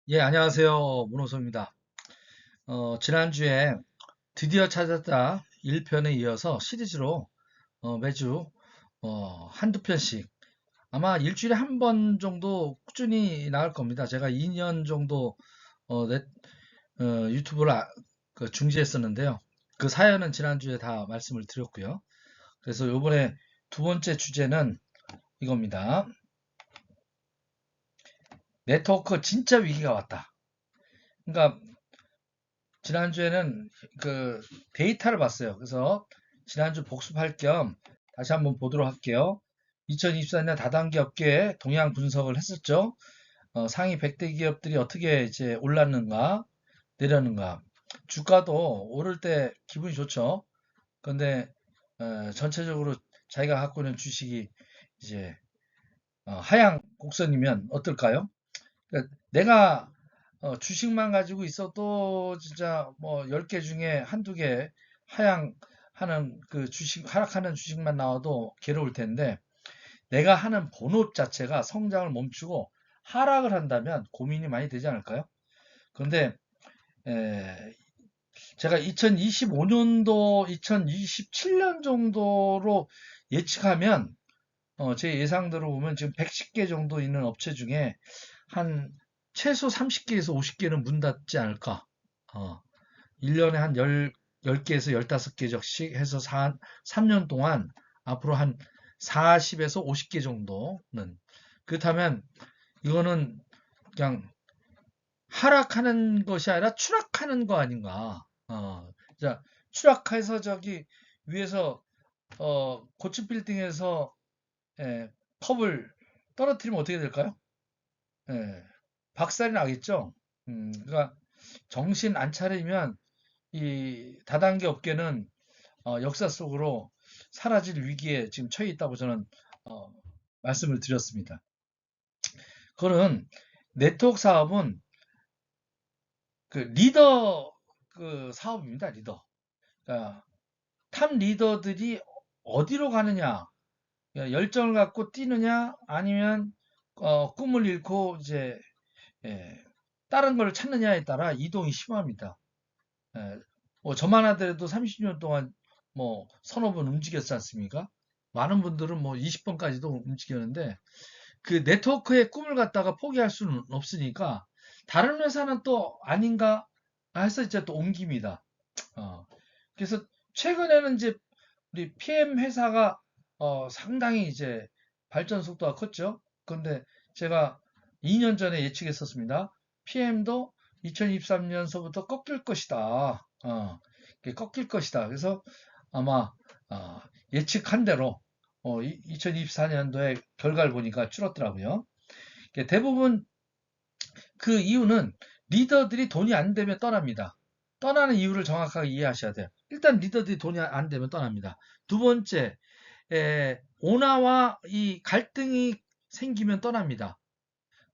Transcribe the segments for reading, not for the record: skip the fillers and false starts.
예, 안녕하세요. 문호섭입니다. 지난주에 드디어 찾았다 1편에 이어서 시리즈로 매주 한두 편씩 아마 일주일에 한 번 정도 꾸준히 나올 겁니다. 제가 2년 정도 어, 넷- 유튜브를 중지했었는데요. 그 사연은 지난주에 다 말씀을 드렸고요. 그래서 요번에 두 번째 주제는 이겁니다. 네트워크 진짜 위기가 왔다. 그러니까 지난주에는 그 데이터를 봤어요. 그래서 지난주 복습할 겸 다시 한번 보도록 할게요. 2024년 다단계 업계 동향 분석을 했었죠. 상위 100대 기업들이 어떻게 이제 올랐는가, 내렸는가. 주가도 오를 때 기분이 좋죠. 그런데 전체적으로 자기가 갖고 있는 주식이 이제 하향 곡선이면 어떨까요? 그러니까 내가 주식만 가지고 있어도 진짜 뭐 10개 중에 한두 개 하향하는 그 주식, 하락하는 주식만 나와도 괴로울 텐데 내가 하는 본업 자체가 성장을 멈추고 하락을 한다면 고민이 많이 되지 않을까요? 그런데 제가 2025년도, 2027년 정도로 예측하면 제 예상대로 보면 지금 110개 정도 있는 업체 중에 한 최소 30개에서 50개는 문 닫지 않을까. 어, 1년에 한 10개에서 15개씩 해서 3년 동안 앞으로 한 40에서 50개 정도는. 그렇다면 이거는 그냥 하락하는 것이 아니라 추락하는 거 아닌가. 자, 추락해서 저기 위에서 고층 빌딩에서 예, 컵을 떨어뜨리면 어떻게 될까요? 예, 박살이 나겠죠. 그러니까 정신 안 차리면 이 다단계 업계는 역사 속으로 사라질 위기에 지금 처해 있다고 저는 어, 말씀을 드렸습니다. 그거는 네트워크 사업은 그 리더 그 사업입니다. 리더. 그러니까 탑 리더들이 어디로 가느냐, 열정을 갖고 뛰느냐, 아니면 꿈을 잃고 이제 예, 다른 걸 찾느냐에 따라 이동이 심합니다. 예, 뭐 저만 하더라도 30년 동안 뭐 서너 번 움직였지 않습니까? 많은 분들은 뭐 20번까지도 움직였는데 그 네트워크의 꿈을 갖다가 포기할 수는 없으니까 다른 회사는 또 아닌가 해서 이제 또 옮깁니다. 어, 그래서 최근에는 이제 우리 PM 회사가 상당히 이제 발전 속도가 컸죠. 그런데 제가 2년 전에 예측했었습니다. PM도 2023년서부터 꺾일 것이다. 꺾일 것이다. 그래서 아마 어, 예측한 대로 2024년도에 결과를 보니까 줄었더라고요. 대부분 그 이유는 리더들이 돈이 안 되면 떠납니다. 떠나는 이유를 정확하게 이해하셔야 돼요. 일단 리더들이 돈이 안 되면 떠납니다. 두 번째, 오나와 이 갈등이 생기면 떠납니다.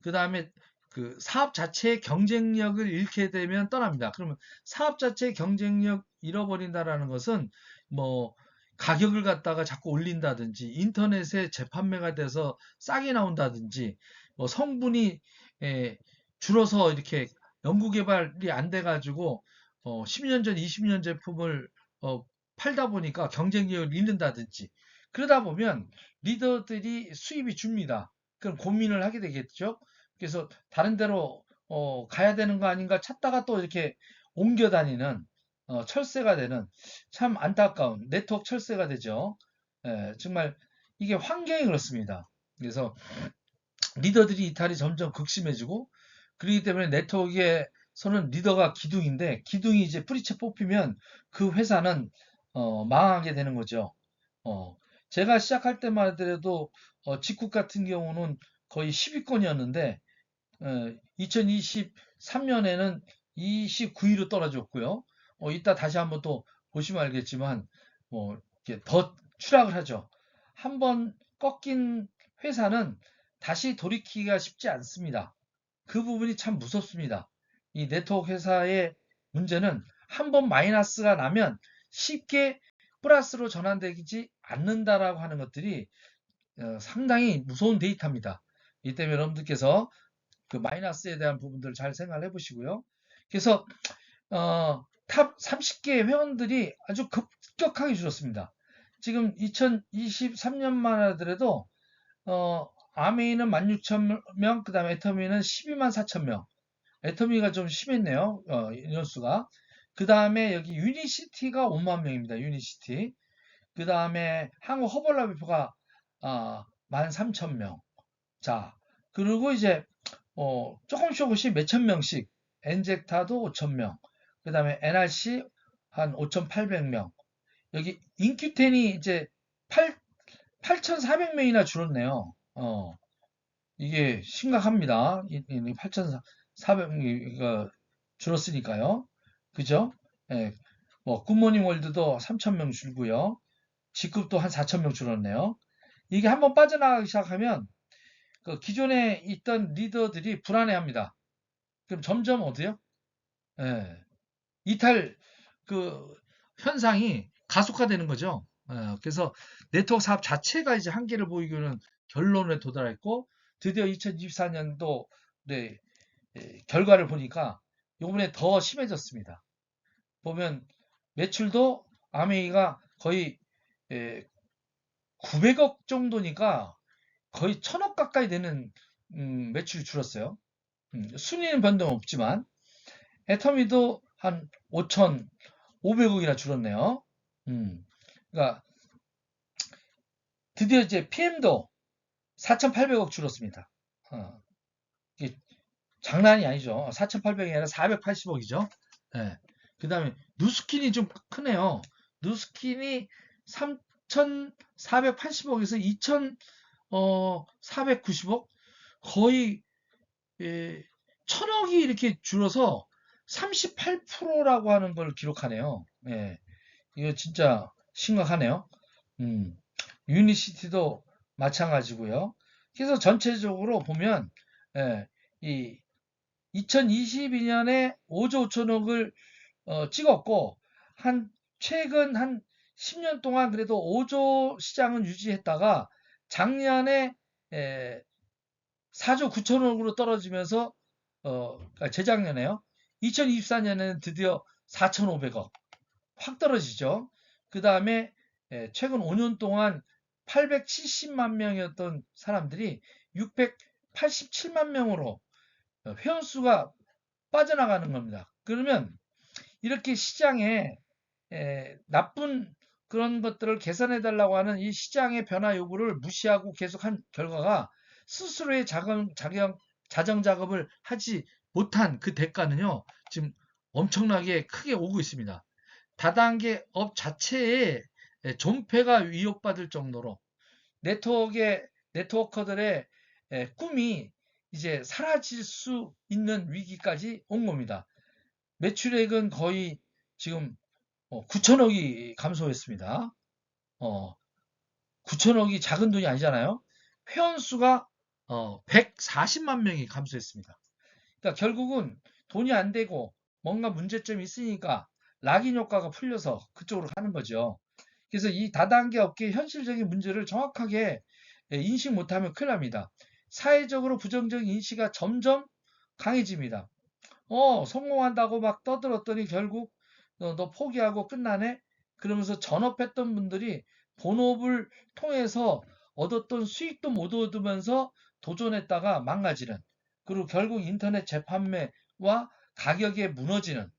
그 다음에 그 사업 자체의 경쟁력을 잃게 되면 떠납니다. 그러면 사업 자체의 경쟁력 잃어버린다라는 것은 뭐 가격을 갖다가 자꾸 올린다든지 인터넷에 재판매가 돼서 싸게 나온다든지 뭐 성분이 에, 줄어서 이렇게 연구개발이 안 돼가지고 10년 전, 20년 제품을 팔다 보니까 경쟁력을 잃는다든지 그러다 보면 리더들이 수입이 줍니다. 그럼 고민을 하게 되겠죠. 그래서 다른 데로 가야 되는 거 아닌가 찾다가 또 이렇게 옮겨 다니는 철새가 되는 참 안타까운 네트워크 철새가 되죠. 정말 이게 환경이 그렇습니다. 그래서 리더들이 이탈이 점점 극심해지고 그렇기 때문에 네트워크에서는 리더가 기둥인데 기둥이 이제 뿌리채 뽑히면 그 회사는 망하게 되는 거죠. 어, 제가 시작할 때만 하더라도 직국 같은 경우는 거의 10위권이었는데 2023년에는 29위로 떨어졌고요. 이따 다시 한번 또 보시면 알겠지만 이렇게 더 추락을 하죠. 한번 꺾인 회사는 다시 돌이키기가 쉽지 않습니다. 그 부분이 참 무섭습니다. 이 네트워크 회사의 문제는 한번 마이너스가 나면 쉽게 플러스로 전환되지 않는다라고 하는 것들이 상당히 무서운 데이터입니다. 이 때문에 여러분들께서 그 마이너스에 대한 부분들을 잘 생각을 해보시고요. 그래서 탑 30개 회원들이 아주 급격하게 줄었습니다. 지금 2023년만 하더라도 아메이는 16,000명, 그 다음에 애터미는 12만 4천명. 애터미가 좀 심했네요. 인원수가. 그 다음에 여기 유니시티가 5만 명입니다. 유니시티. 그 다음에 한국 허벌라비프가 13,000명. 자, 그리고 이제 조금씩 몇천 명씩 엔젝타도 5,000명. 그 다음에 NRC 한 5,800명. 여기 인큐텐이 이제 8,400명이나 줄었네요. 이게 심각합니다. 8,400명이 줄었으니까요. 그죠? 예, 뭐 굿모닝 월드도 3,000명 줄고요. 직급도 한 4,000명 줄었네요. 이게 한번 빠져나가기 시작하면 그 기존에 있던 리더들이 불안해합니다. 그럼 점점 어디요? 예, 이탈 그 현상이 가속화되는 거죠. 그래서 네트워크 사업 자체가 이제 한계를 보이고는 결론에 도달했고 드디어 2024년도 네, 결과를 보니까 요번에 더 심해졌습니다. 보면 매출도 아메이가 거의 900억 정도니까 거의 1,000억 가까이 되는 매출이 줄었어요. 순위는 변동 없지만 애터미도 한 5,500억이나 줄었네요. 그러니까 드디어 이제 PM도 4,800억 줄었습니다. 이게 장난이 아니죠. 4,800이 아니라 480억이죠. 예. 그 다음에 누스킨이 좀 크네요. 누스킨이 3,480억에서 2,490억? 거의 1,000억이 이렇게 줄어서 38%라고 하는 걸 기록하네요. 예. 이거 진짜 심각하네요. 음. 유니시티도 마찬가지고요. 그래서 전체적으로 보면 이 2022년에 5조 5천억을 찍었고 최근 한 10년 동안 그래도 5조 시장은 유지했다가 작년에 4조 9천억으로 떨어지면서 그러니까 재작년에요. 2024년에는 드디어 4,500억 확 떨어지죠. 그 다음에 최근 5년 동안 870만 명이었던 사람들이 687만 명으로 회원수가 빠져나가는 겁니다. 그러면 이렇게 시장에 나쁜 그런 것들을 개선해 달라고 하는 이 시장의 변화 요구를 무시하고 계속한 결과가 스스로의 자정 작업을 하지 못한 그 대가는요, 지금 엄청나게 크게 오고 있습니다. 다단계 업 자체에 존폐가 위협받을 정도로 네트워커들의 꿈이 이제 사라질 수 있는 위기까지 온 겁니다. 매출액은 거의 지금 9천억이 감소했습니다. 9천억이 작은 돈이 아니잖아요. 회원수가 140만 명이 감소했습니다. 그러니까 결국은 돈이 안 되고 뭔가 문제점이 있으니까 락인 효과가 풀려서 그쪽으로 가는 거죠. 그래서 이 다단계 업계의 현실적인 문제를 정확하게 인식 못하면 큰일 납니다. 사회적으로 부정적인 인식이 점점 강해집니다. 성공한다고 막 떠들었더니 결국 너 포기하고 끝나네? 그러면서 전업했던 분들이 본업을 통해서 얻었던 수익도 못 얻으면서 도전했다가 망가지는, 그리고 결국 인터넷 재판매와 가격에 무너지는,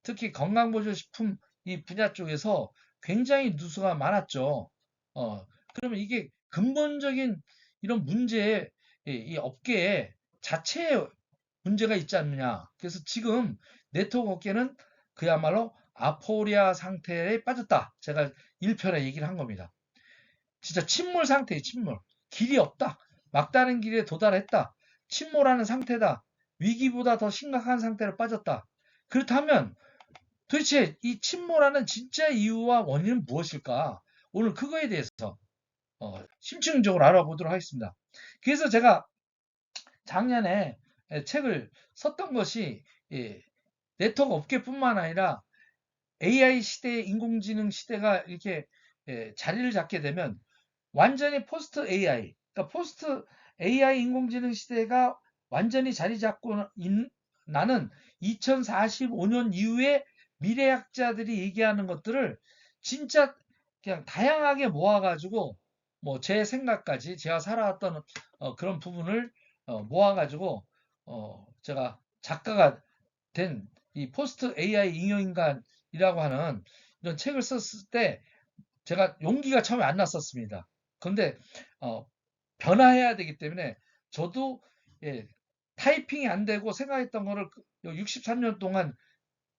특히 건강보조식품 이 분야 쪽에서 굉장히 누수가 많았죠. 그러면 이게 근본적인 이런 문제에 이 업계에 자체에 문제가 있지 않느냐. 그래서 지금 네트워크 업계는 그야말로 아포리아 상태에 빠졌다. 제가 1편에 얘기를 한 겁니다. 진짜 침몰 상태에 침몰. 길이 없다. 막다른 길에 도달했다. 침몰하는 상태다. 위기보다 더 심각한 상태로 빠졌다. 그렇다면 도대체 이 침몰하는 진짜 이유와 원인은 무엇일까? 오늘 그거에 대해서 심층적으로 알아보도록 하겠습니다. 그래서 제가 작년에 책을 썼던 것이 네트워크 업계뿐만 아니라 AI 시대, 인공지능 시대가 이렇게 자리를 잡게 되면 완전히 포스트 AI, 그러니까 포스트 AI 인공지능 시대가 완전히 자리 잡고 나는 2045년 이후에 미래학자들이 얘기하는 것들을 진짜 그냥 다양하게 모아가지고 뭐 제 생각까지 제가 살아왔던 그런 부분을 모아가지고 제가 작가가 된 이 포스트 AI 잉여인간이라고 하는 이런 책을 썼을 때 제가 용기가 처음에 안 났었습니다. 그런데 어, 변화해야 되기 때문에 저도 예, 타이핑이 안 되고 생각했던 거를 63년 동안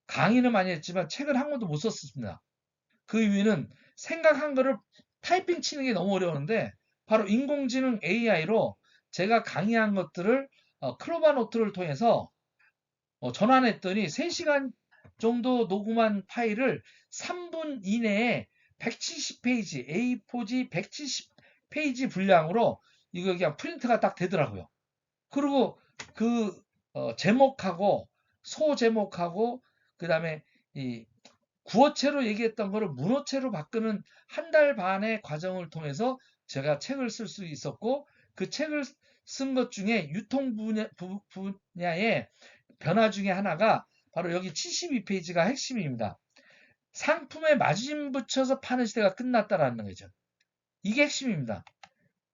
강의는 많이 했지만 책을 한 권도 못 썼습니다. 그 이유는 생각한 거를 타이핑 치는 게 너무 어려웠는데 바로 인공지능 AI로 제가 강의한 것들을 클로바 노트를 통해서 전환했더니 3시간 정도 녹음한 파일을 3분 이내에 170페이지, A4지 170페이지 분량으로 이거 그냥 프린트가 딱 되더라고요. 그리고 그 제목하고 소제목하고 그다음에 이 구어체로 얘기했던 거를 문어체로 바꾸는 한 달 반의 과정을 통해서 제가 책을 쓸 수 있었고 그 책을 쓴 것 중에 유통 분야의 변화 중에 하나가 바로 여기 72페이지가 핵심입니다. 상품에 마진 붙여서 파는 시대가 끝났다라는 거죠. 이게 핵심입니다.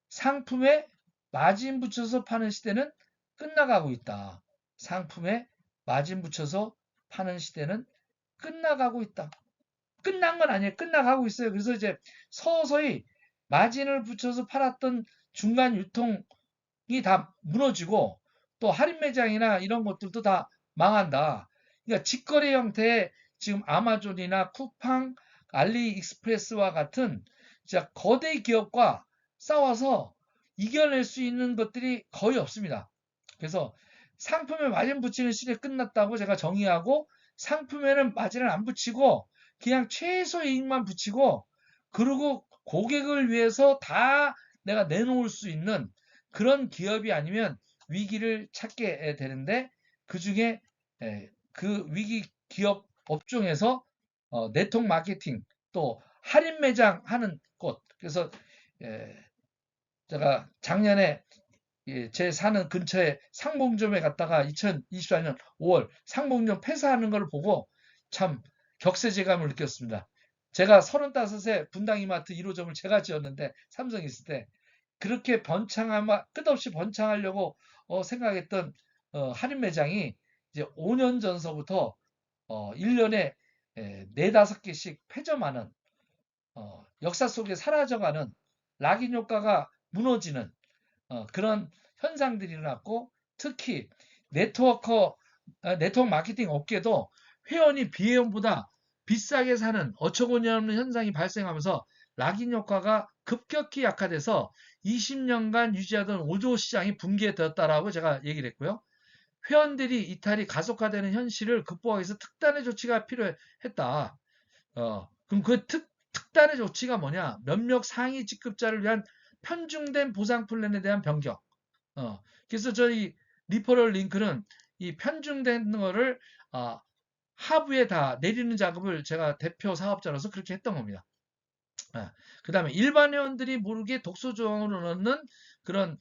상품에 마진 붙여서 파는 시대는 끝나가고 있다. 상품에 마진 붙여서 파는 시대는 끝나가고 있다. 끝난 건 아니에요. 끝나가고 있어요. 그래서 이제 서서히 마진을 붙여서 팔았던 중간 유통이 다 무너지고 또 할인 매장이나 이런 것들도 다 망한다. 그러니까 직거래 형태의 지금 아마존이나 쿠팡, 알리익스프레스와 같은 진짜 거대 기업과 싸워서 이겨낼 수 있는 것들이 거의 없습니다. 그래서 상품에 마진 붙이는 시대 끝났다고 제가 정의하고 상품에는 마진을 안 붙이고 그냥 최소 이익만 붙이고 그리고 고객을 위해서 다 내가 내놓을 수 있는 그런 기업이 아니면 위기를 찾게 되는데 그중에 그 위기 기업 업종에서 네트워크 마케팅 또 할인 매장 하는 곳 그래서 제가 작년에 제 사는 근처에 상봉점에 갔다가 2024년 5월 상봉점 폐사하는 걸 보고 참 격세지감을 느꼈습니다. 제가 35세 분당 이마트 1호점을 제가 지었는데 삼성에 있을 때 그렇게 끝없이 번창하려고 생각했던 할인 매장이 이제 5년 전서부터 1년에 4, 5개씩 폐점하는 역사 속에 사라져가는 락인 효과가 무너지는 그런 현상들이 일어났고 특히 네트워크 마케팅 업계도 회원이 비회원보다 비싸게 사는 어처구니 없는 현상이 발생하면서 락인 효과가 급격히 약화돼서 20년간 유지하던 5조 시장이 붕괴되었다라고 제가 얘기를 했고요. 회원들이 이탈이 가속화되는 현실을 극복하기 위해서 특단의 조치가 필요했다. 그럼 그 특단의 조치가 뭐냐? 몇몇 상위 직급자를 위한 편중된 보상 플랜에 대한 변경. 그래서 저희 리퍼럴 링크는 이 편중된 거를 하부에 다 내리는 작업을 제가 대표 사업자로서 그렇게 했던 겁니다. 그 다음에 일반 회원들이 모르게 독소 조항으로 넣는 그런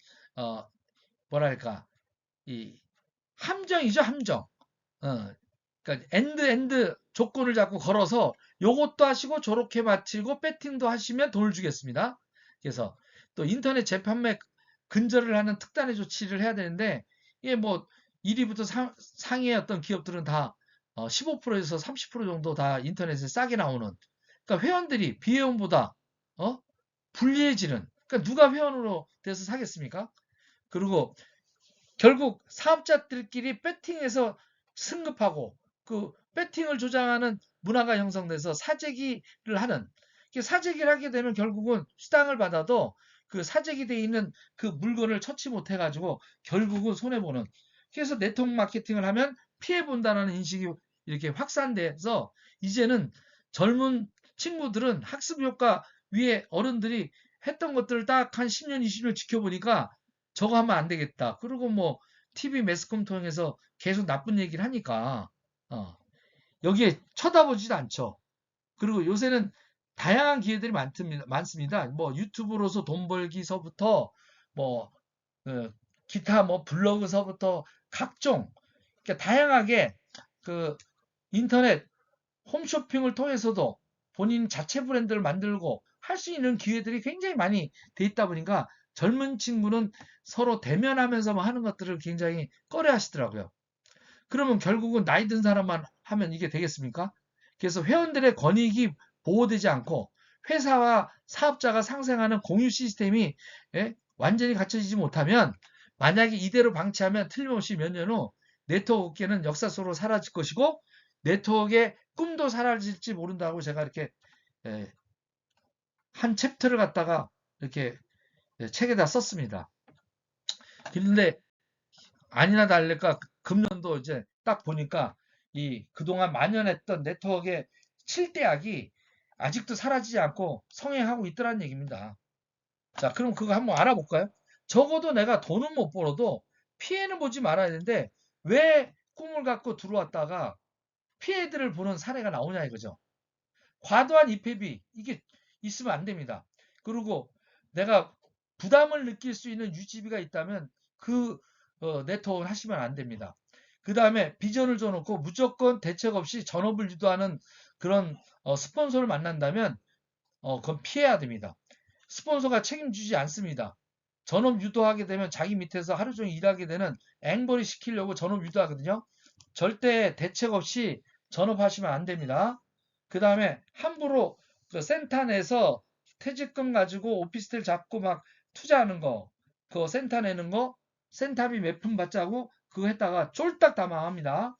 뭐랄까 이 함정이죠 함정. 그러니까 엔드 조건을 자꾸 걸어서 요것도 하시고 저렇게 마치고 배팅도 하시면 돈을 주겠습니다. 그래서 또 인터넷 재판매 근절을 하는 특단의 조치를 해야 되는데 이게 뭐 1위부터 상위의 어떤 기업들은 다 15%에서 30% 정도 다 인터넷에 싸게 나오는 그러니까 회원들이 비회원보다 불리해지는 그러니까 누가 회원으로 돼서 사겠습니까? 그리고 결국 사업자들끼리 배팅해서 승급하고 그 배팅을 조장하는 문화가 형성돼서 사재기를 하는 사재기를 하게 되면 결국은 수당을 받아도 그 사재기 돼 있는 그 물건을 처치 못해 가지고 결국은 손해 보는 그래서 네트워크 마케팅을 하면 피해 본다는 인식이 이렇게 확산돼서 이제는 젊은 친구들은 학습 효과 위에 어른들이 했던 것들을 딱 한 10년, 20년 지켜보니까 저거 하면 안 되겠다. 그리고 뭐 TV 매스컴 통해서 계속 나쁜 얘기를 하니까 여기에 쳐다보지도 않죠. 그리고 요새는 다양한 기회들이 많습니다. 뭐 유튜브로서 돈 벌기서부터 뭐 기타 뭐 블로그서부터 각종 그러니까 다양하게 그 인터넷 홈쇼핑을 통해서도 본인 자체 브랜드를 만들고 할 수 있는 기회들이 굉장히 많이 돼 있다 보니까 젊은 친구는 서로 대면하면서 하는 것들을 굉장히 꺼려 하시더라고요. 그러면 결국은 나이 든 사람만 하면 이게 되겠습니까? 그래서 회원들의 권익이 보호되지 않고 회사와 사업자가 상생하는 공유 시스템이 예? 완전히 갖춰지지 못하면 만약에 이대로 방치하면 틀림없이 몇 년 후 네트워크 업계는 역사 속으로 사라질 것이고 네트워크의 꿈도 사라질지 모른다고 제가 이렇게 예, 한 챕터를 갖다가 이렇게 책에다 썼습니다. 그런데 아니나 다를까 금년도 이제 딱 보니까 이 그동안 만연했던 네트워크의 7대악이 아직도 사라지지 않고 성행하고 있더란 얘기입니다. 자, 그럼 그거 한번 알아볼까요? 적어도 내가 돈은 못 벌어도 피해는 보지 말아야 되는데 왜 꿈을 갖고 들어왔다가 피해들을 보는 사례가 나오냐 이거죠. 과도한 입회비 이게 있으면 안 됩니다. 그리고 내가 부담을 느낄 수 있는 유지비가 있다면 그 네트워크를 하시면 안 됩니다. 그 다음에 비전을 줘놓고 무조건 대책 없이 전업을 유도하는 그런 스폰서를 만난다면 그건 피해야 됩니다. 스폰서가 책임지지 않습니다. 전업 유도하게 되면 자기 밑에서 하루 종일 일하게 되는 앵벌이 시키려고 전업 유도하거든요. 절대 대책 없이 전업하시면 안 됩니다. 그 다음에 함부로 그 센터 내서 퇴직금 가지고 오피스텔 잡고 막 투자하는 거, 그거 센터 내는 거, 센터비 몇 푼 받자고 그거 했다가 쫄딱 다 망합니다.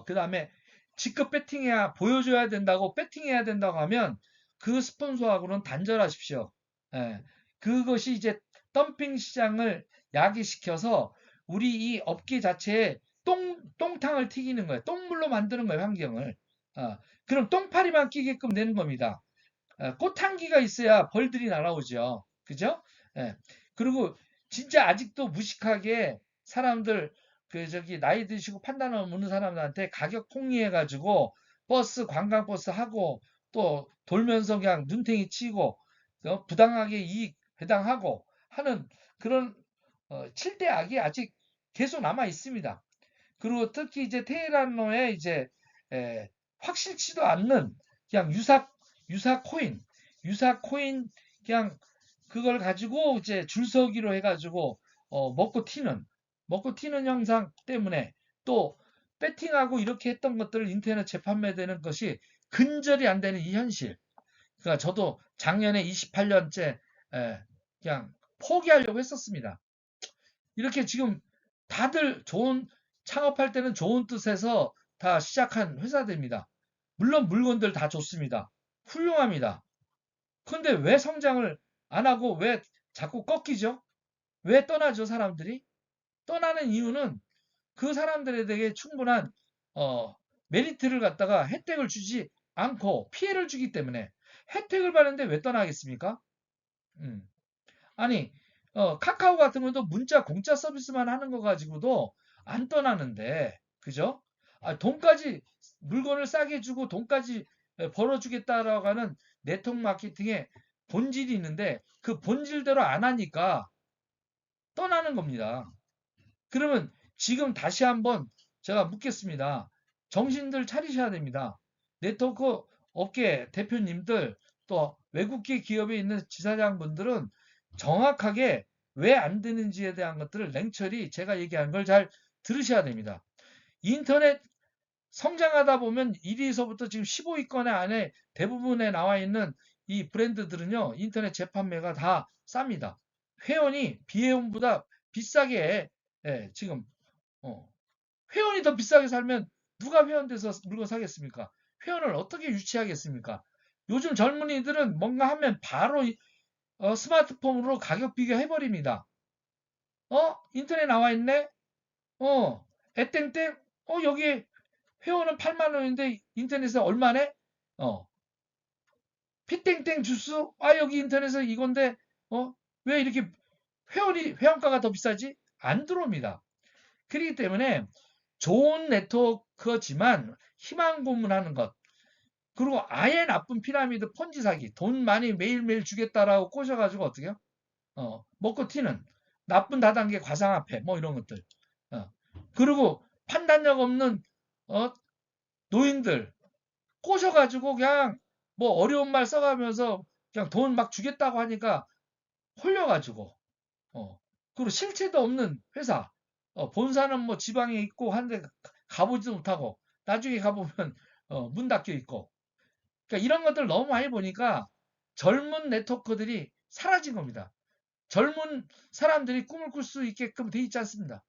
그 다음에 직급 배팅해야 보여줘야 된다고 배팅해야 된다고 하면 그 스폰서하고는 단절하십시오. 예, 그것이 이제 덤핑 시장을 야기시켜서 우리 이 업계 자체에 똥탕을 튀기는 거예요. 똥물로 만드는 거예요, 환경을. 그럼 똥파리만 끼게끔 내는 겁니다. 꽃향기가 있어야 벌들이 날아오죠. 그죠? 예. 그리고 진짜 아직도 무식하게 사람들 그 저기 나이 드시고 판단을 없는 사람들한테 가격 폭리해 가지고 버스 관광버스 하고 또 돌면서 그냥 눈탱이 치고 부당하게 이익 배당하고 하는 그런 7대 악이 아직 계속 남아 있습니다. 그리고 특히 이제 테헤란로에 이제 확실치도 않는 그냥 유사 코인 그냥 그걸 가지고 이제 줄서기로 해가지고 먹고 튀는 형상 때문에 또 배팅하고 이렇게 했던 것들을 인터넷 재판매되는 것이 근절이 안 되는 이 현실. 그러니까 저도 작년에 28년째 그냥 포기하려고 했었습니다. 이렇게 지금 다들 좋은 창업할 때는 좋은 뜻에서 다 시작한 회사들입니다. 물론 물건들 다 좋습니다. 훌륭합니다. 근데 왜 성장을 안 하고 왜 자꾸 꺾이죠? 왜 떠나죠, 사람들이? 떠나는 이유는 그 사람들에 대해 충분한 어, 메리트를 갖다가 혜택을 주지 않고 피해를 주기 때문에 혜택을 받는데 왜 떠나겠습니까? 음. 아니, 카카오 같은 것도 문자 공짜 서비스만 하는 거 가지고도 안 떠나는데, 그죠? 돈까지, 물건을 싸게 주고 돈까지 벌어주겠다라고 하는 네트워크 마케팅의 본질이 있는데, 그 본질대로 안 하니까 떠나는 겁니다. 그러면 지금 다시 한번 제가 묻겠습니다. 정신들 차리셔야 됩니다. 네트워크 업계 대표님들 또 외국계 기업에 있는 지사장분들은 정확하게 왜 안 되는지에 대한 것들을 냉철히 제가 얘기하는 걸 잘 들으셔야 됩니다. 인터넷 성장하다 보면 1위에서부터 지금 15위권 안에 대부분에 나와 있는 이 브랜드들은요, 인터넷 재판매가 다 쌉니다. 회원이 비회원보다 비싸게 지금 어, 회원이 더 비싸게 살면 누가 회원 돼서 물건 사겠습니까? 회원을 어떻게 유치하겠습니까? 요즘 젊은이들은 뭔가 하면 바로 스마트폰으로 가격 비교해버립니다. 인터넷 나와 있네? 에땡땡? 여기 회원은 8만 원인데 인터넷에 얼마네? 어, 피땡땡 주스? 여기 인터넷에 이건데, 왜 이렇게 회원가가 더 비싸지? 안 들어옵니다. 그렇기 때문에 좋은 네트워크지만 희망 고문하는 것, 그리고 아예 나쁜 피라미드 폰지 사기, 돈 많이 매일매일 주겠다라고 꼬셔가지고 어떻게요? 먹고 튀는. 나쁜 다단계 과상화폐 뭐 이런 것들. 어. 그리고 판단력 없는 노인들 꼬셔가지고 그냥 뭐 어려운 말 써가면서 그냥 돈 막 주겠다고 하니까 홀려가지고 그리고 실체도 없는 회사 본사는 뭐 지방에 있고 한데 가보지도 못하고 나중에 가보면 문 닫혀 있고 그러니까 이런 것들 너무 많이 보니까 젊은 네트워커들이 사라진 겁니다. 젊은 사람들이 꿈을 꿀 수 있게끔 돼 있지 않습니다.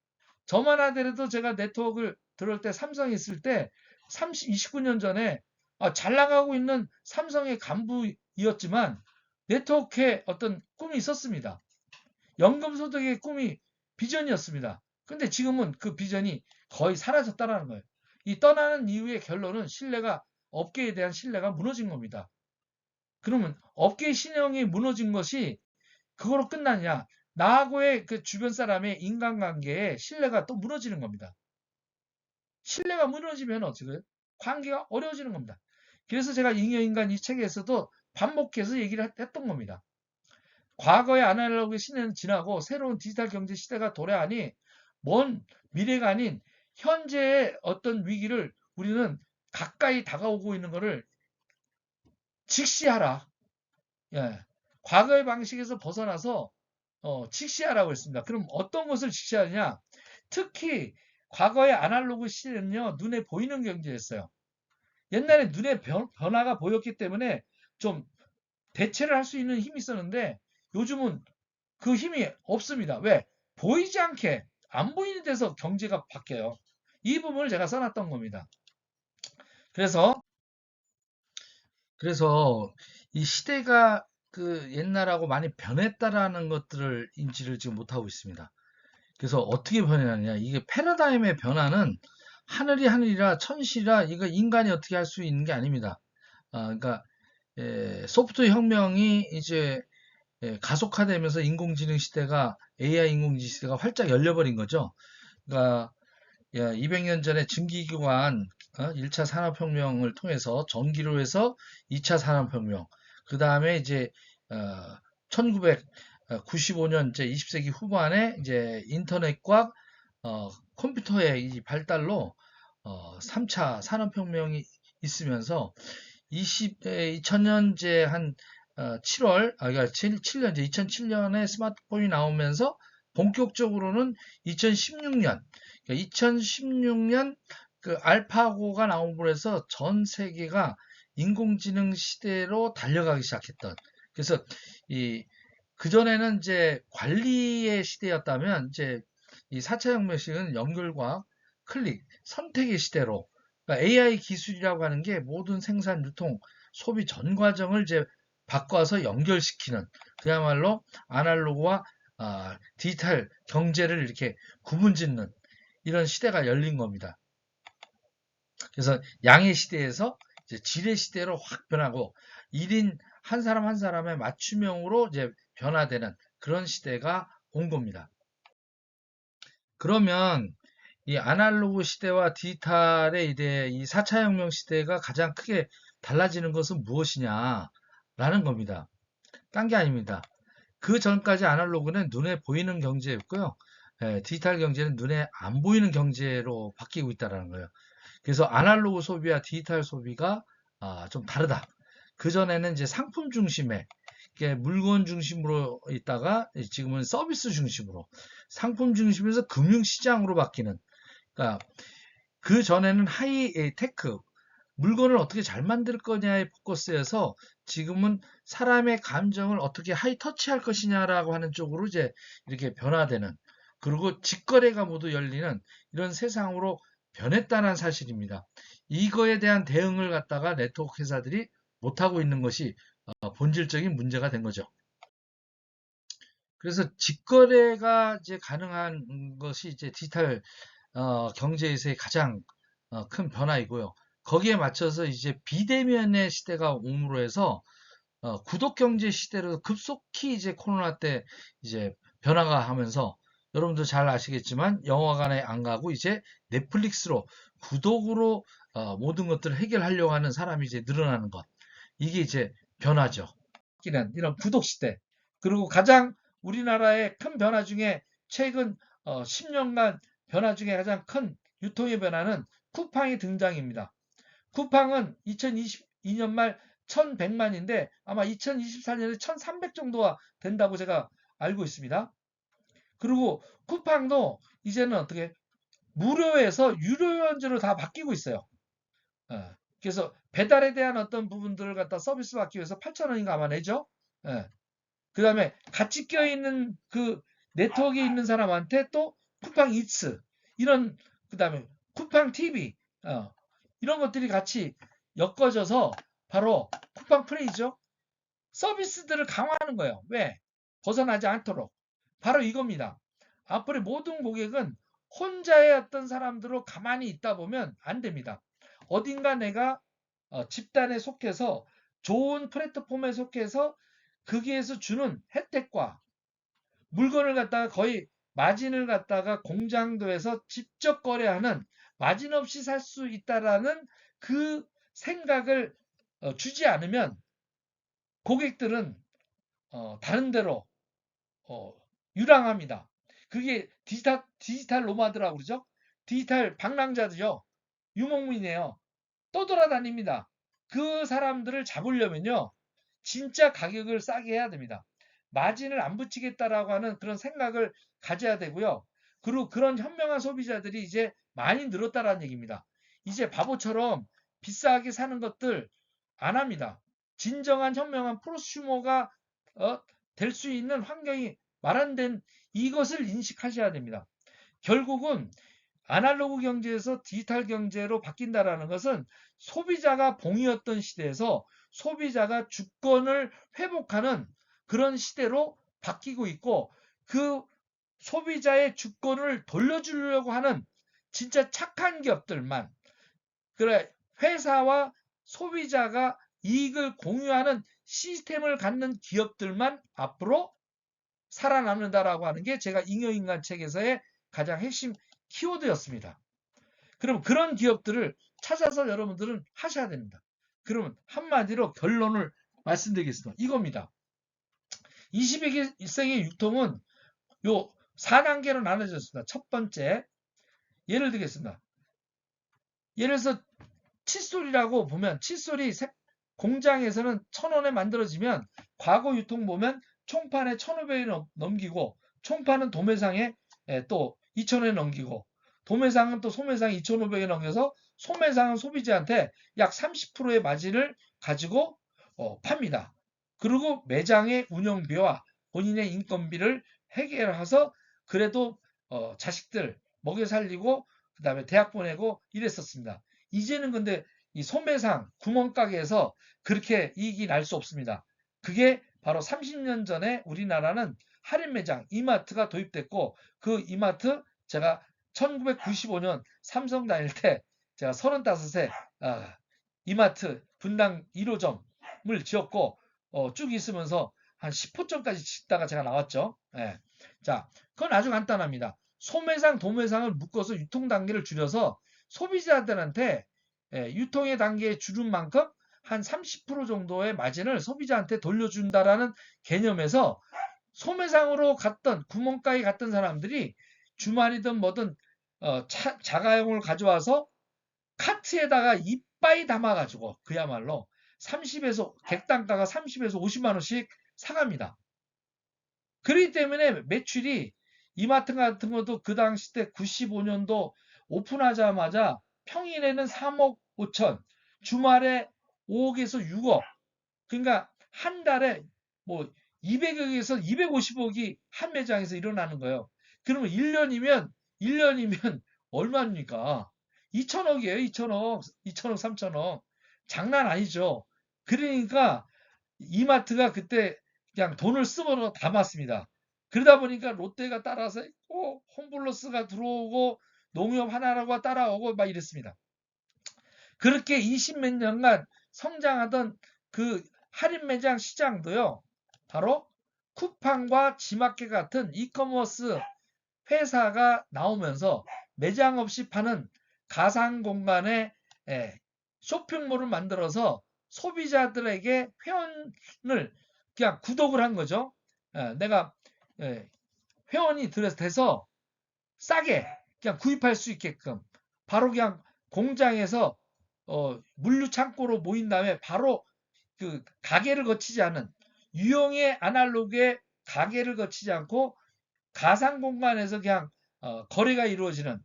저만 하더라도 제가 네트워크를 들어올 때 삼성에 있을 때 29년 전에 잘 나가고 있는 삼성의 간부이었지만 네트워크에 어떤 꿈이 있었습니다. 연금소득의 꿈이 비전이었습니다. 근데 지금은 그 비전이 거의 사라졌다는 거예요. 이 떠나는 이유의 결론은 업계에 대한 신뢰가 무너진 겁니다. 그러면 업계 신용이 무너진 것이 그거로 끝나냐? 나하고의 그 주변 사람의 인간관계에 신뢰가 또 무너지는 겁니다. 신뢰가 무너지면 어떻게 돼요? 관계가 어려워지는 겁니다. 그래서 제가 잉여인간 이 책에서도 반복해서 얘기를 했던 겁니다. 과거의 아날로그 시대는 지나고 새로운 디지털 경제 시대가 도래하니 먼 미래가 아닌 현재의 어떤 위기를 우리는 가까이 다가오고 있는 것을 직시하라. 예. 과거의 방식에서 벗어나서 직시하라고 했습니다. 그럼 어떤 것을 직시하느냐? 특히 과거의 아날로그 시대는요, 눈에 보이는 경제였어요. 옛날에 눈에 변화가 보였기 때문에 좀 대체를 할 수 있는 힘이 있었는데 요즘은 그 힘이 없습니다. 왜? 보이지 않게 안 보이는 데서 경제가 바뀌어요. 이 부분을 제가 써놨던 겁니다. 그래서 이 시대가 그 옛날하고 많이 변했다라는 것들을 인지를 지금 못하고 있습니다. 그래서 어떻게 변하느냐. 이게 패러다임의 변화는 하늘이 하늘이라 천시라 이거 인간이 어떻게 할 수 있는 게 아닙니다. 그러니까 소프트웨어 혁명이 이제 가속화되면서 인공지능 시대가 AI 인공지능 시대가 활짝 열려버린 거죠. 그러니까 200년 전에 증기기관 1차 산업혁명을 통해서 전기로 해서 2차 산업혁명, 그 다음에 이제 1995년 이제 20세기 후반에 이제 인터넷과 컴퓨터의 이 발달로 3차 산업혁명이 있으면서 2000년제 한 7월, 그러니까 7년, 2007년에 스마트폰이 나오면서 본격적으로는 2016년, 2016년 그 알파고가 나오고 해서 전 세계가 인공지능 시대로 달려가기 시작했던. 그래서 그전에는 이제 관리의 시대였다면 이제 이 4차 혁명식은 연결과 클릭, 선택의 시대로 그러니까 AI 기술이라고 하는 게 모든 생산, 유통, 소비 전 과정을 이제 바꿔서 연결시키는 그야말로 아날로그와 디지털 경제를 이렇게 구분짓는 이런 시대가 열린 겁니다. 그래서 양의 시대에서 이제 질의 시대로 확 변하고 1인 한 사람 한 사람의 맞춤형으로 이제 변화되는 그런 시대가 온 겁니다. 그러면 이 아날로그 시대와 디지털의 이제 이 4차 혁명 시대가 가장 크게 달라지는 것은 무엇이냐라는 겁니다. 딴 게 아닙니다. 그 전까지 아날로그는 눈에 보이는 경제였고요. 디지털 경제는 눈에 안 보이는 경제로 바뀌고 있다는 거예요. 그래서 아날로그 소비와 디지털 소비가 좀 다르다. 그전에는 이제 상품 중심의 물건 중심으로 있다가 지금은 서비스 중심으로 상품 중심에서 금융시장으로 바뀌는 그러니까 그 전에는 하이 테크 물건을 어떻게 잘 만들 거냐에 포커스에서 지금은 사람의 감정을 어떻게 하이 터치할 것이냐라고 하는 쪽으로 이제 이렇게 변화되는 그리고 직거래가 모두 열리는 이런 세상으로 변했다는 사실입니다. 이거에 대한 대응을 갖다가 네트워크 회사들이 못하고 있는 것이 본질적인 문제가 된 거죠. 그래서 직거래가 이제 가능한 것이 이제 디지털 경제에서의 가장 큰 변화이고요. 거기에 맞춰서 이제 비대면의 시대가 옴으로 해서 구독 경제 시대로 급속히 이제 코로나 때 이제 변화가 하면서 여러분도 잘 아시겠지만 영화관에 안 가고 이제 넷플릭스로 구독으로 모든 것들을 해결하려고 하는 사람이 이제 늘어나는 것. 이게 이제 변화죠. 이런 구독 시대. 그리고 가장 우리나라의 큰 변화 중에 최근 10년간 변화 중에 가장 큰 유통의 변화는 쿠팡의 등장입니다. 쿠팡은 2022년 말 1100만인데 아마 2024년에 1300 정도가 된다고 제가 알고 있습니다. 그리고 쿠팡도 이제는 어떻게 무료에서 유료 연주로 다 바뀌고 있어요. 예. 그래서 배달에 대한 어떤 부분들을 갖다 서비스 받기 위해서 8,000원인가 아마 내죠. 예. 그 다음에 같이 껴있는 그 네트워크에 있는 사람한테 또 쿠팡 이츠 이런 그 다음에 쿠팡 TV 이런 것들이 같이 엮어져서 바로 쿠팡 플레이죠. 서비스들을 강화하는 거예요. 왜? 벗어나지 않도록. 바로 이겁니다. 앞으로 모든 고객은 혼자의 어떤 사람들로 가만히 있다 보면 안 됩니다. 어딘가 내가 집단에 속해서 좋은 플랫폼에 속해서 거기에서 주는 혜택과 물건을 갖다가 거의 마진을 갖다가 공장도에서 직접 거래하는 마진 없이 살 수 있다라는 그 생각을 주지 않으면 고객들은 다른 데로 유랑합니다. 그게 디지털 노마드라고 그러죠. 디지털 방랑자들요. 유목민이에요. 떠돌아다닙니다. 그 사람들을 잡으려면요. 진짜 가격을 싸게 해야 됩니다. 마진을 안 붙이겠다라고 하는 그런 생각을 가져야 되고요. 그리고 그런 현명한 소비자들이 이제 많이 늘었다라는 얘기입니다. 이제 바보처럼 비싸게 사는 것들 안 합니다. 진정한 현명한 프로슈머가 될 수 있는 환경이 마련된 이것을 인식하셔야 됩니다. 결국은 아날로그 경제에서 디지털 경제로 바뀐다라는 것은 소비자가 봉이었던 시대에서 소비자가 주권을 회복하는 그런 시대로 바뀌고 있고 그 소비자의 주권을 돌려주려고 하는 진짜 착한 기업들만 그래 회사와 소비자가 이익을 공유하는 시스템을 갖는 기업들만 앞으로 살아남는다라고 하는 게 제가 잉여인간 책에서의 가장 핵심 키워드였습니다. 그럼 그런 기업들을 찾아서 여러분들은 하셔야 됩니다. 그러면 한마디로 결론을 말씀드리겠습니다. 이겁니다. 21세기 유통은 요 4단계로 나눠졌습니다. 첫 번째, 예를 들겠습니다. 예를 들어서 칫솔이라고 보면 칫솔이 공장에서는 1,000원에 만들어지면 과거 유통 보면 총판에 1,500원 넘기고 총판은 도매상에 또 2,000원에 넘기고 도매상은 또 소매상에 2,500원 넘겨서 소매상은 소비자한테 약 30%의 마진을 가지고 팝니다. 그리고 매장의 운영비와 본인의 인건비를 해결해서 그래도 자식들 먹여 살리고 그 다음에 대학 보내고 이랬었습니다. 이제는 근데 이 소매상 구멍가게에서 그렇게 이익이 날 수 없습니다. 그게 바로 30년 전에 우리나라는 할인 매장 이마트가 도입됐고 그 이마트 제가 1995년 삼성 다닐 때 제가 35세 이마트 분당 1호점을 지었고 쭉 있으면서 한 10호점까지 짓다가 제가 나왔죠. 예. 자, 그건 아주 간단합니다. 소매상, 도매상을 묶어서 유통 단계를 줄여서 소비자들한테 유통의 단계에 줄은 만큼 한 30% 정도의 마진을 소비자한테 돌려준다라는 개념에서 소매상으로 갔던 구멍가게 갔던 사람들이 주말이든 뭐든 자가용을 가져와서 카트에다가 이빠이 담아가지고 그야말로 30에서 객단가가 30에서 50만 원씩 사갑니다. 그렇기 때문에 매출이 이마트 같은 것도 그 당시 때 95년도 오픈하자마자 평일에는 3억 5천, 주말에 5억에서 6억. 그러니까 한 달에 뭐 200억에서 250억이 한 매장에서 일어나는 거예요. 그러면 1년이면 얼마입니까? 2천억이에요. 2천억, 2천억, 3천억. 장난 아니죠. 그러니까 이마트가 그때 그냥 돈을 쓰고 담았습니다. 그러다 보니까 롯데가 따라서 있고 홈플러스가 들어오고 농협 하나라고 따라오고 막 이랬습니다. 그렇게 20몇 년간 성장하던 그 할인 매장 시장도요. 바로 쿠팡과 지마켓 같은 이커머스 회사가 나오면서 매장 없이 파는 가상 공간에 쇼핑몰을 만들어서 소비자들에게 회원을 그냥 구독을 한 거죠. 내가 예, 회원이 돼서 싸게 그냥 구입할 수 있게끔 바로 그냥 공장에서 물류 창고로 모인 다음에 바로 그 가게를 거치지 않은 유형의 아날로그의 가게를 거치지 않고 가상 공간에서 그냥 거래가 이루어지는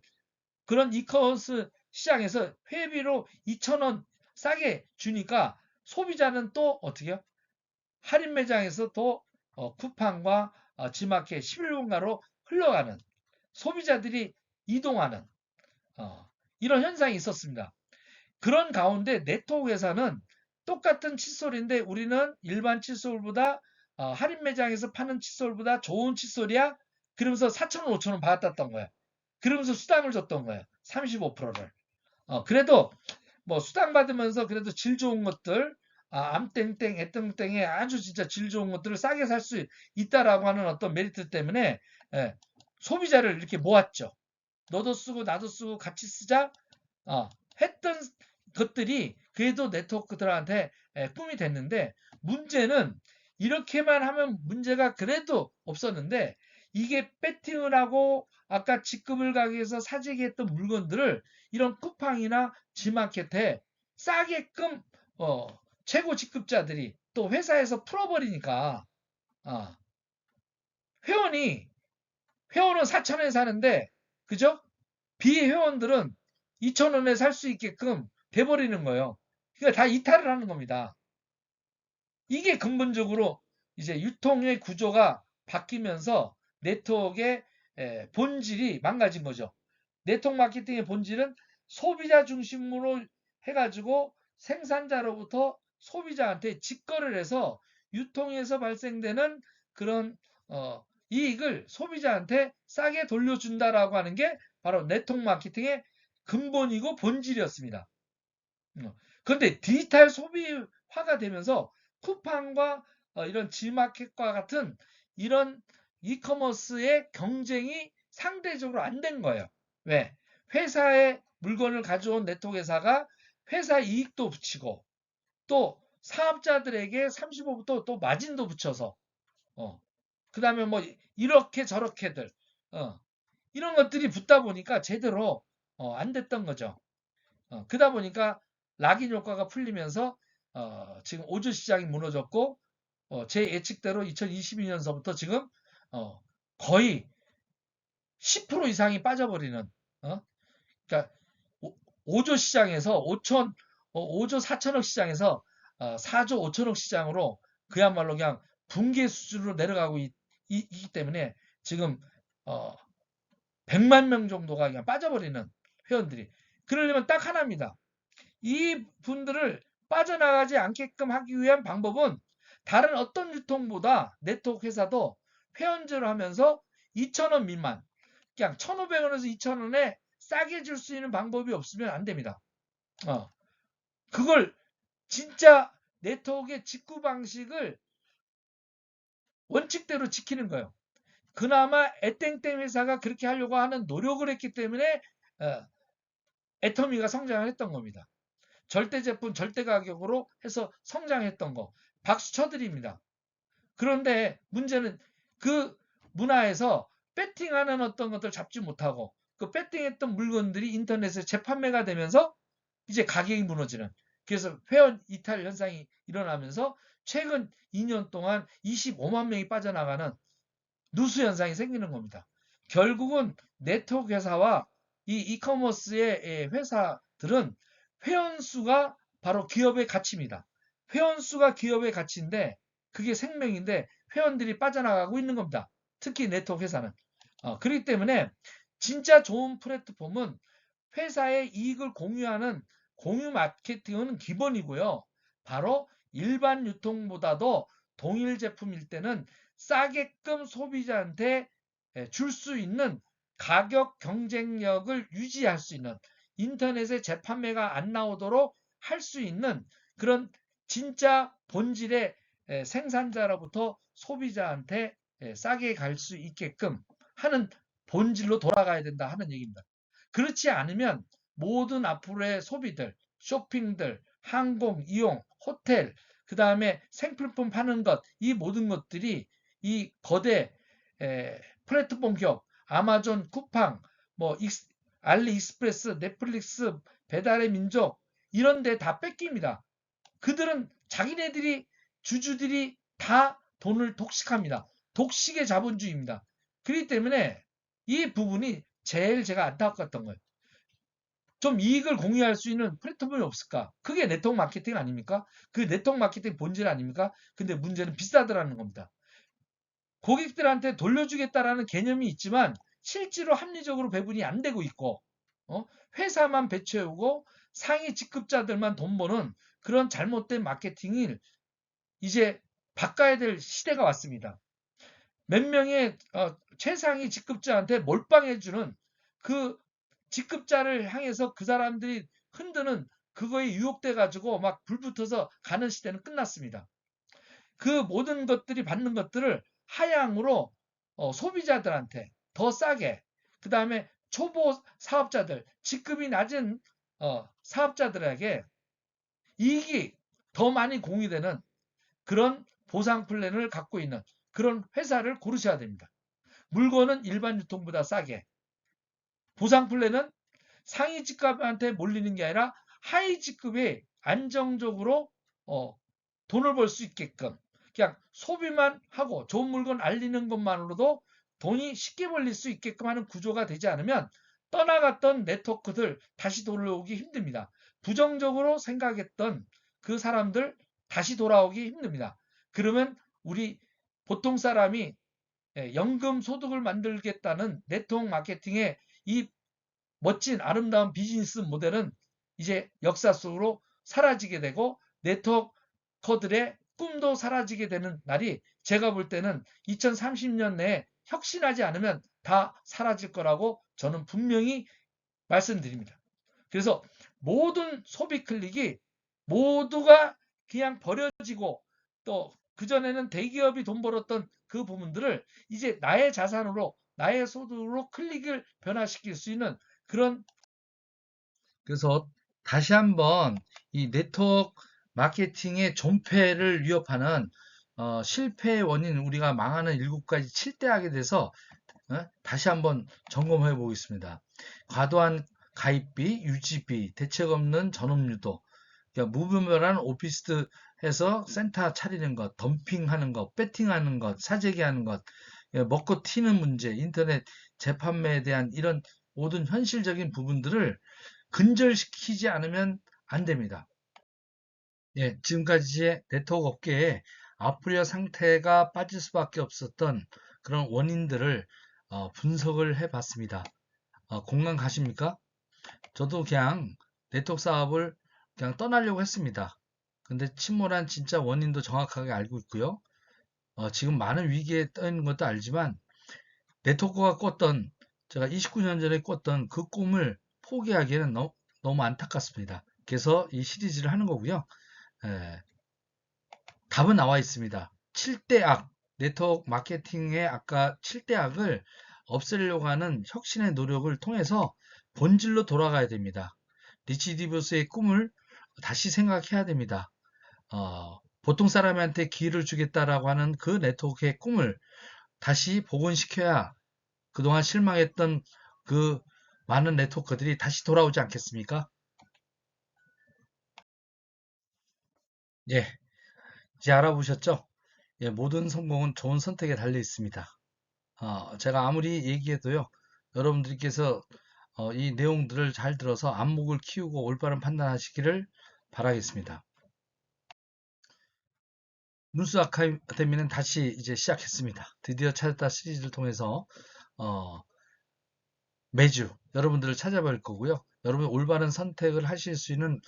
그런 이커머스 시장에서 회비로 2,000원 싸게 주니까 소비자는 또 어떻게요? 할인 매장에서 또 쿠팡과 지마켓 11분가로 흘러가는 소비자들이 이동하는 이런 현상이 있었습니다. 그런 가운데 네트워크 회사는 똑같은 칫솔인데 우리는 일반 칫솔보다 할인 매장에서 파는 칫솔보다 좋은 칫솔이야? 그러면서 4,000원, 5,000원 받았던 거야. 그러면서 수당을 줬던 거야. 35%를. 그래도 뭐 수당 받으면서 그래도 질 좋은 것들, 암땡땡, 애땡땡에 아주 진짜 질 좋은 것들을 싸게 살 수 있다라고 하는 어떤 메리트 때문에 예, 소비자를 이렇게 모았죠. 너도 쓰고 나도 쓰고 같이 쓰자 했던 것들이 그래도 네트워크들한테 꿈이 됐는데 문제는 이렇게만 하면 문제가 그래도 없었는데 이게 배팅을 하고 아까 직급을 가게에서 사재기 했던 물건들을 이런 쿠팡이나 지마켓에 싸게끔 최고 직급자들이 또 회사에서 풀어버리니까 어, 회원이 회원은 4,000원에 사는데 그죠? 비회원들은 2,000원에 살 수 있게끔 돼버리는 거예요. 그러니까 다 이탈을 하는 겁니다. 이게 근본적으로 이제 유통의 구조가 바뀌면서 네트워크의 본질이 망가진 거죠. 네트워크 마케팅의 본질은 소비자 중심으로 해가지고 생산자로부터 소비자한테 직거래를 해서 유통에서 발생되는 그런 이익을 소비자한테 싸게 돌려준다라고 하는 게 바로 네트워크 마케팅의 근본이고 본질이었습니다. 그런데 디지털 소비화가 되면서 쿠팡과 이런 G마켓과 같은 이런 이커머스의 경쟁이 상대적으로 안 된 거예요. 왜? 회사의 물건을 가져온 네트워크 회사가 회사 이익도 붙이고 또 사업자들에게 35부터 또 마진도 붙여서 그 다음에 뭐 이렇게 저렇게들 이런 것들이 붙다 보니까 제대로 안 됐던 거죠. 그러다 보니까 락인 효과가 풀리면서 지금 오주 시장이 무너졌고 제 예측대로 2022년서부터 지금 거의 10% 이상이 빠져버리는 그러니까 5조 시장에서 5조 4천억 시장에서 4조 5천억 시장으로 그야말로 그냥 붕괴 수준으로 내려가고 있기 때문에 지금 100만 명 정도가 그냥 빠져버리는 회원들이 그러려면 딱 하나입니다. 이 분들을 빠져나가지 않게끔 하기 위한 방법은 다른 어떤 유통보다 네트워크 회사도 회원제로 하면서 2,000원 미만, 그냥 1,500원에서 2,000원에 싸게 줄 수 있는 방법이 없으면 안 됩니다. 그걸 진짜 네트워크의 직구 방식을 원칙대로 지키는 거예요. 그나마 애땡땡 회사가 그렇게 하려고 하는 노력을 했기 때문에 애터미가 성장을 했던 겁니다. 절대 제품, 절대 가격으로 해서 성장했던 거. 박수 쳐드립니다. 그런데 문제는 그 문화에서 배팅하는 어떤 것들 잡지 못하고 그 배팅했던 물건들이 인터넷에 재판매가 되면서 이제 가격이 무너지는 그래서 회원 이탈 현상이 일어나면서 최근 2년 동안 25만 명이 빠져나가는 누수 현상이 생기는 겁니다. 결국은 네트워크 회사와 이 이커머스의 회사들은 회원수가 바로 기업의 가치입니다. 회원수가 기업의 가치인데 그게 생명인데 회원들이 빠져나가고 있는 겁니다. 특히 네트워크 회사는. 그렇기 때문에 진짜 좋은 플랫폼은 회사의 이익을 공유하는 공유 마케팅은 기본이고요. 바로 일반 유통보다도 동일 제품일 때는 싸게끔 소비자한테 줄 수 있는 가격 경쟁력을 유지할 수 있는 인터넷에 재판매가 안 나오도록 할 수 있는 그런 진짜 본질의 생산자로부터 소비자한테 싸게 갈 수 있게끔 하는 본질로 돌아가야 된다 하는 얘기입니다. 그렇지 않으면 모든 앞으로의 소비들, 쇼핑들, 항공, 이용, 호텔, 그 다음에 생필품 파는 것, 이 모든 것들이 이 거대 플랫폼 기업, 아마존, 쿠팡, 뭐 알리익스프레스, 넷플릭스, 배달의 민족 이런 데 다 뺏깁니다. 그들은 자기네들이 주주들이 다 돈을 독식합니다. 독식의 자본주의입니다. 그렇기 때문에 이 부분이 제일 제가 안타까웠던 거예요. 좀 이익을 공유할 수 있는 플랫폼이 없을까? 그게 네트워크 마케팅 아닙니까? 그 네트워크 마케팅 본질 아닙니까? 근데 문제는 비싸더라는 겁니다. 고객들한테 돌려주겠다라는 개념이 있지만 실제로 합리적으로 배분이 안 되고 있고 회사만 배치해오고 상위 직급자들만 돈 버는 그런 잘못된 마케팅을 이제 바꿔야 될 시대가 왔습니다. 몇 명의 최상위 직급자한테 몰빵해주는 그 직급자를 향해서 그 사람들이 흔드는 그거에 유혹돼 가지고 막 불붙어서 가는 시대는 끝났습니다. 그 모든 것들이 받는 것들을 하향으로 소비자들한테 더 싸게, 그 다음에 초보 사업자들, 직급이 낮은 사업자들에게 이익이 더 많이 공유되는 그런 보상 플랜을 갖고 있는 그런 회사를 고르셔야 됩니다. 물건은 일반 유통보다 싸게, 보상 플랜은 상위 직급한테 몰리는 게 아니라 하위 직급이 안정적으로 돈을 벌 수 있게끔 그냥 소비만 하고 좋은 물건 알리는 것만으로도 돈이 쉽게 벌릴 수 있게끔 하는 구조가 되지 않으면 떠나갔던 네트워크들 다시 돌아오기 힘듭니다. 부정적으로 생각했던 그 사람들 다시 돌아오기 힘듭니다. 그러면 우리 보통 사람이 연금 소득을 만들겠다는 네트워크 마케팅의 이 멋진 아름다운 비즈니스 모델은 이제 역사 속으로 사라지게 되고 네트워커들의 꿈도 사라지게 되는 날이 제가 볼 때는 2030년 내에 혁신하지 않으면 다 사라질 거라고 저는 분명히 말씀드립니다. 그래서 모든 소비 클릭이 모두가 그냥 버려지고 또 그전에는 대기업이 돈 벌었던 그 부분들을 이제 나의 자산으로 나의 소득으로 클릭을 변화시킬 수 있는 그런 그래서 다시 한번 이 네트워크 마케팅의 존폐를 위협하는 실패의 원인 우리가 망하는 7가지 7대학에 대해서 다시 한번 점검해 보겠습니다. 과도한 가입비, 유지비, 대책 없는 전업유도, 그러니까 무분별한 오피스트에서 센터 차리는 것, 덤핑하는 것, 배팅하는 것, 사재기하는 것, 먹고 튀는 문제, 인터넷 재판매에 대한 이런 모든 현실적인 부분들을 근절시키지 않으면 안 됩니다. 예, 지금까지의 네트워크 업계에 아프리아 상태가 빠질 수밖에 없었던 그런 원인들을 분석을 해봤습니다. 공감 가십니까? 저도 그냥 네트워크 사업을 그냥 떠나려고 했습니다. 근데 침몰한 진짜 원인도 정확하게 알고 있고요. 지금 많은 위기에 떠 있는 것도 알지만 네트워크가 꿨던 제가 29년 전에 꿨던 그 꿈을 포기하기에는 너무 안타깝습니다. 그래서 이 시리즈를 하는 거고요. 답은 나와 있습니다. 7대악, 네트워크 마케팅의 아까 7대악을 없애려고 하는 혁신의 노력을 통해서 본질로 돌아가야 됩니다. 리치 디버스의 꿈을 다시 생각해야 됩니다. 보통 사람한테 기회를 주겠다라고 하는 그 네트워크의 꿈을 다시 복원시켜야 그동안 실망했던 그 많은 네트워크들이 다시 돌아오지 않겠습니까? 예, 이제 알아보셨죠? 예, 모든 성공은 좋은 선택에 달려 있습니다. 제가 아무리 얘기해도요, 여러분들께서 이 내용들을 잘 들어서 안목을 키우고 올바른 판단하시기를 바라겠습니다. 뉴스 아카데미는 다시 이제 시작했습니다. 드디어 찾았다 시리즈를 통해서 매주 여러분들을 찾아뵐 거고요. 여러분 올바른 선택을 하실 수 있는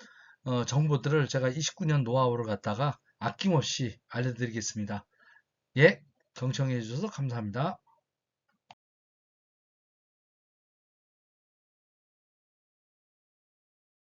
정보들을 제가 29년 노하우를 갖다가 아낌없이 알려드리겠습니다. 예, 경청해 주셔서 감사합니다.